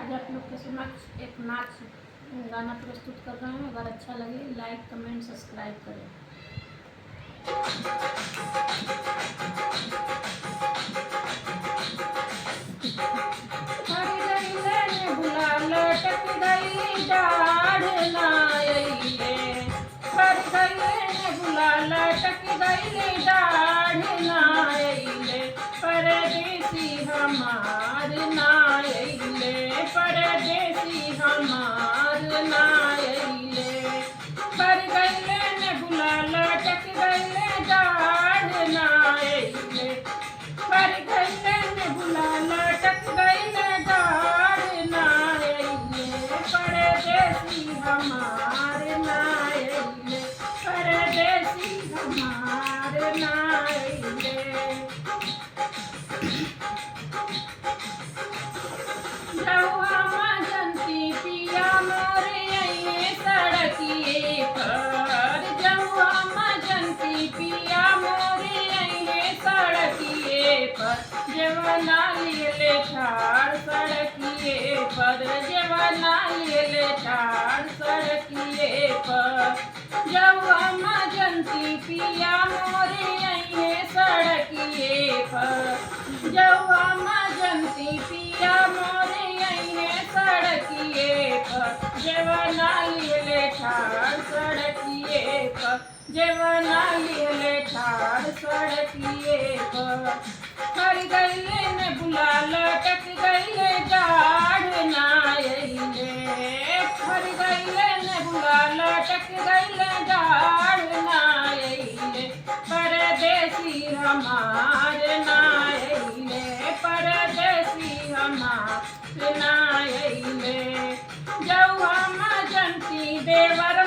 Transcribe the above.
आज आप लोग के समक्ष एक नाच गाना प्रस्तुत कर रहे हैं। अगर अच्छा लगे लाइक कमेंट सब्सक्राइब करें। भुला लटक गई डाढ़ ना अइले, पर गइले भुला लटक गई डाढ़ ना अइले, परदेसी हमार ना अइले, परदेसी हमार ना अइले, पर गइले ने भुला लटक गइले डाढ़ ना अइले, पर गइले ने भुला लटक गइले डाढ़ ना अइले, परदेसी हमार ना अइले, परदेसी हमार ना अइले। जौआ मजंती पिया मोरे अइले सड़किए पर, जौआ मजंती पिया मोरे अइले सड़किए पर, जवना लेले ठाड़ सड़किए पर, जवना लेले ठाड़ सड़किए पर, जौआ मजंती पिया मोरे अइले सड़किए पर, जौआ मजंती पिया मोरे अइले सड़किए पर, जवना लेले ठाड़ सड़किए पर, जवना लेले ठाड़ सड़किए पर, हर गइले ने भुला लटक गइले डाढ़ ना अइले, हर गइले ने भुला लटक गइले डाढ़ ना अइले, परदेसी हमार ना अइले, परदेसी हमार ना अइले। जौआ मजंती देवर